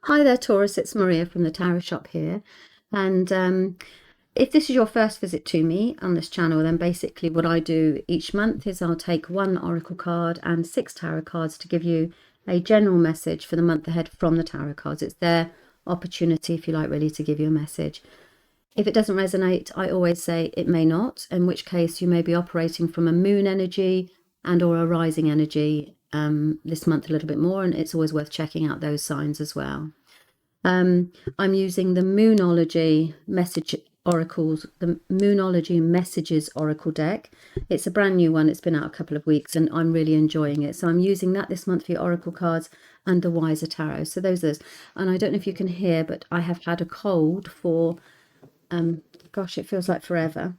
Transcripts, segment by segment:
Hi there, Taurus. It's Maria from the Tarot Shop here. And if this is your first visit to me on this channel, then basically what I do each month is I'll take one oracle card and 6 tarot cards to give you a general message for the month ahead from the tarot cards. It's their opportunity, if you like, really to give you a message. If it doesn't resonate, I always say it may not, in which case you may be operating from a moon energy and or a rising energy this month a little bit more, and it's always worth checking out those signs as well. I'm using the Moonology message oracles, the Moonology messages oracle deck. It's a brand new one. It's been out a couple of weeks and I'm really enjoying it. So I'm using that this month for your oracle cards and the WEISER tarot. So those are those. And I don't know if you can hear, but I have had a cold for, gosh, it feels like forever.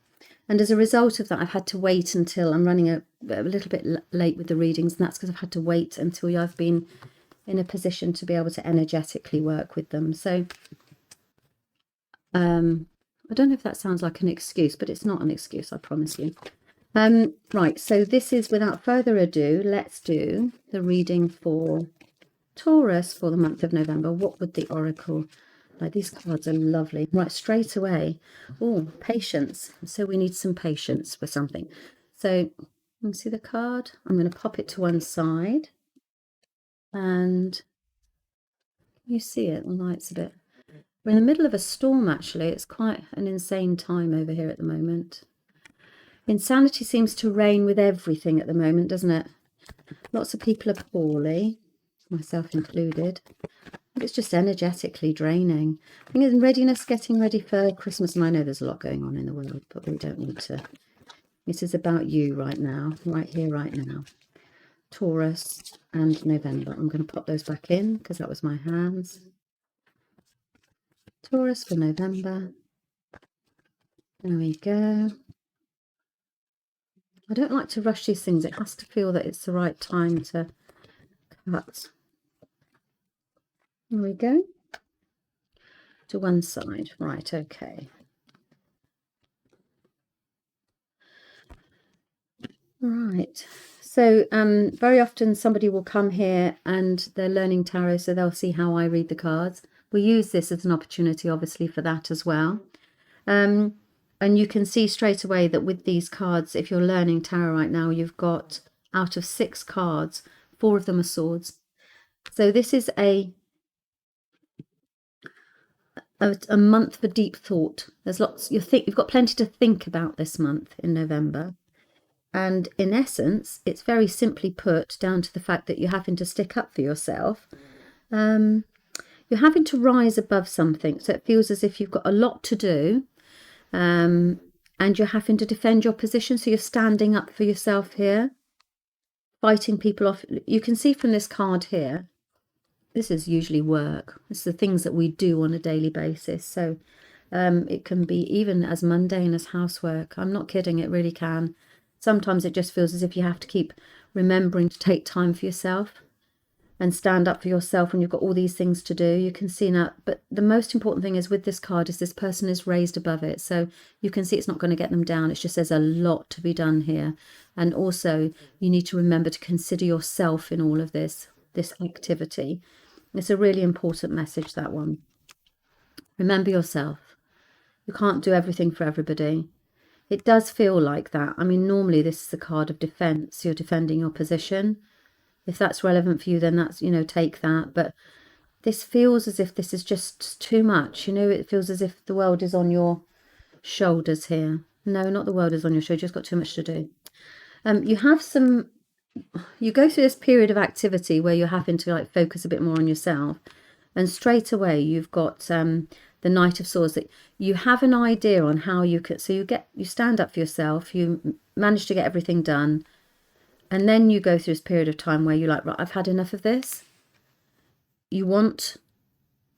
And as a result of that, I've had to wait until I'm running a little bit late with the readings. And that's because I've had to wait until I've been in a position to be able to energetically work with them. So I don't know if that sounds like an excuse, but it's not an excuse, I promise you. Right, so this is, without further ado, let's do the reading for Taurus for the month of November. What would the oracle, like, these cards are lovely. Right, straight away. Oh, patience. So we need some patience for something. So you see the card? I'm going to pop it to one side. And you see it, the light's a bit. We're in the middle of a storm, actually. It's quite an insane time over here at the moment. Insanity seems to reign with everything at the moment, doesn't it? Lots of people are poorly, myself included. It's just energetically draining. I think it's readiness, getting ready for Christmas. And I know there's a lot going on in the world, but we don't need to. This is about you right now, right here, right now. Taurus and November. I'm going to pop those back in because that was my hands. Taurus for November. There we go. I don't like to rush these things. It has to feel that it's the right time to cut. There we go. To one side. Right, okay. Right. So very often somebody will come here and they're learning tarot, so they'll see how I read the cards. We use this as an opportunity, obviously, for that as well. And you can see straight away that with these cards, if you're learning tarot right now, you've got, out of 6 cards, 4 of them are swords. So this is a month for deep thought. There's lots, you've got plenty to think about this month in November. And in essence, it's very simply put down to the fact that you're having to stick up for yourself. You're having to rise above something. So it feels as if you've got a lot to do. And you're having to defend your position. So you're standing up for yourself here, fighting people off. You can see from this card here, this is usually work. It's the things that we do on a daily basis. So it can be even as mundane as housework. I'm not kidding, it really can. Sometimes it just feels as if you have to keep remembering to take time for yourself and stand up for yourself when you've got all these things to do. You can see now, but the most important thing is with this card is this person is raised above it. So you can see it's not going to get them down. It's just there's a lot to be done here. And also you need to remember to consider yourself in all of this activity. It's a really important message, that one. Remember yourself. You can't do everything for everybody. It does feel like that. I mean, normally this is a card of defense. You're defending your position. If that's relevant for you, then that's, take that. But this feels as if this is just too much. It feels as if the world is on your shoulders here. No, not the world is on your shoulders. You've just got too much to do. You go through this period of activity where you're having to focus a bit more on yourself. And straight away you've got the Knight of Swords, that you have an idea on how you could, so you stand up for yourself, you manage to get everything done, and then you go through this period of time where you're like, right, I've had enough of this. You want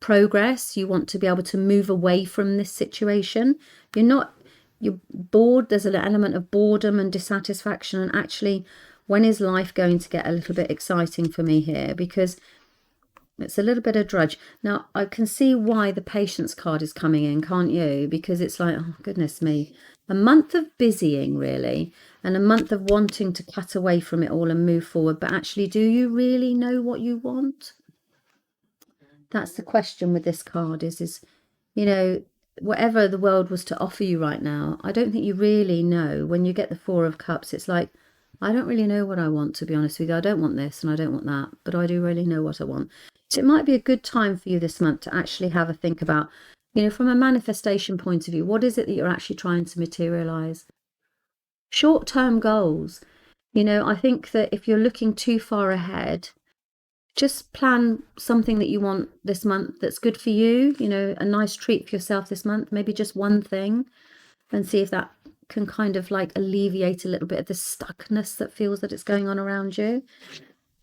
progress, you want to be able to move away from this situation. You're bored, there's an element of boredom and dissatisfaction, and actually, when is life going to get a little bit exciting for me here? Because it's a little bit of drudge. Now, I can see why the patience card is coming in, can't you? Because it's like, oh, goodness me. A month of busying, really, and a month of wanting to cut away from it all and move forward. But actually, do you really know what you want? That's the question with this card is, you know, whatever the world was to offer you right now, I don't think you really know. When you get the Four of Cups, it's like, I don't really know what I want, to be honest with you. I don't want this and I don't want that, but I do really know what I want. So it might be a good time for you this month to actually have a think about, you know, from a manifestation point of view, what is it that you're actually trying to materialize? Short-term goals. You know, I think that if you're looking too far ahead, just plan something that you want this month that's good for you, you know, a nice treat for yourself this month, maybe just one thing, and see if that can kind of like alleviate a little bit of the stuckness that feels that it's going on around you.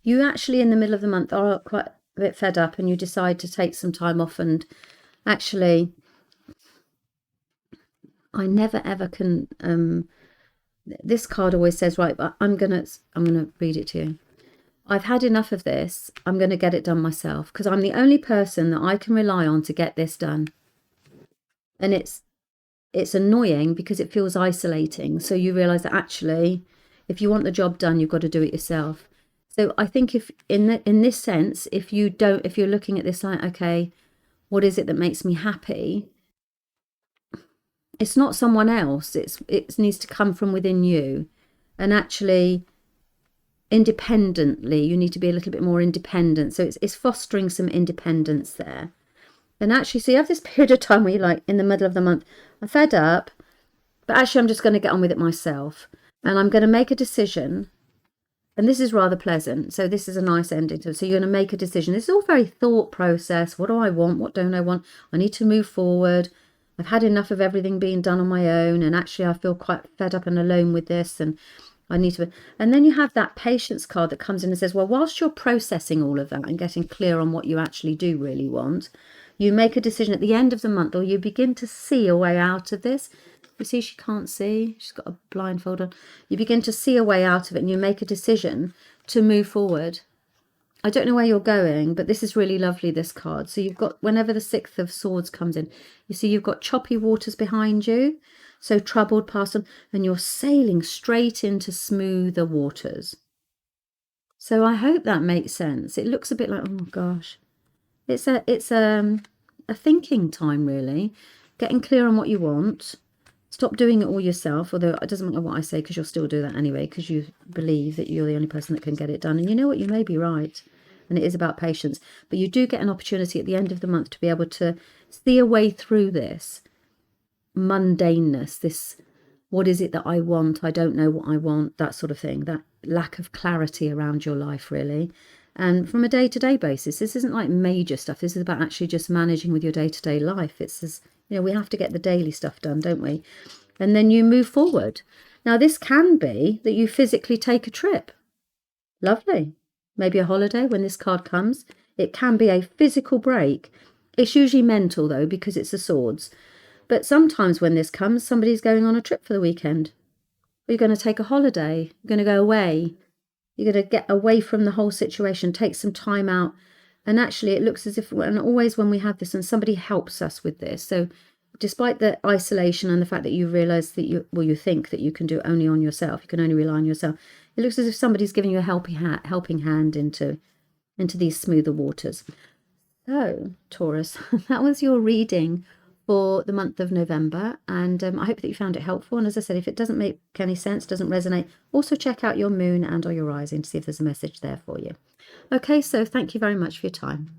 You actually in the middle of the month are quite a bit fed up and you decide to take some time off, and actually I never ever can this card always says, right, but I'm gonna read it to you. I've had enough of this. I'm going to get it done myself because I'm the only person that I can rely on to get this done. And it's annoying because it feels isolating. So you realize that actually, if you want the job done, you've got to do it yourself. So I think if in this sense, if you're looking at this like, okay, what is it that makes me happy? It's not someone else. It needs to come from within you. And actually, independently, you need to be a little bit more independent. So it's fostering some independence there. And actually, so you have this period of time where you're like, in the middle of the month, I'm fed up, but actually I'm just going to get on with it myself. And I'm going to make a decision. And this is rather pleasant. So this is a nice ending to it. So you're going to make a decision. This is all very thought process. What do I want? What don't I want? I need to move forward. I've had enough of everything being done on my own. And actually, I feel quite fed up and alone with this. And I need to, and then you have that patience card that comes in and says, well, whilst you're processing all of that and getting clear on what you actually do really want, you make a decision at the end of the month, or you begin to see a way out of this. You see, she can't see. She's got a blindfold on. You begin to see a way out of it and you make a decision to move forward. I don't know where you're going, but this is really lovely, this card. So you've got, whenever the Six of Swords comes in, you see you've got choppy waters behind you. So troubled past them, and you're sailing straight into smoother waters. So I hope that makes sense. It looks a bit like, oh gosh, it's a thinking time, really. Getting clear on what you want. Stop doing it all yourself, although it doesn't matter what I say because you'll still do that anyway because you believe that you're the only person that can get it done. And you know what, you may be right. And it is about patience. But you do get an opportunity at the end of the month to be able to see a way through this mundaneness, this what is it that I want, I don't know what I want, that sort of thing, that lack of clarity around your life, really. And from a day-to-day basis, this isn't like major stuff. This is about actually just managing with your day-to-day life. It's as, you know, we have to get the daily stuff done, don't we? And then you move forward. Now, this can be that you physically take a trip. Lovely. Maybe a holiday when this card comes. It can be a physical break. It's usually mental, though, because it's the swords. But sometimes when this comes, somebody's going on a trip for the weekend. You're going to take a holiday. You're going to go away. You're going to get away from the whole situation, take some time out. And actually, it looks as if, and always when we have this, and somebody helps us with this. So despite the isolation and the fact that you realise that you think that you can do it only on yourself, you can only rely on yourself, it looks as if somebody's giving you a helping hand into these smoother waters. So, Taurus, that was your reading for the month of November, and I hope that you found it helpful. And as I said, if it doesn't make any sense, doesn't resonate, also check out your moon and or your rising to see if there's a message there for you. Okay, so thank you very much for your time.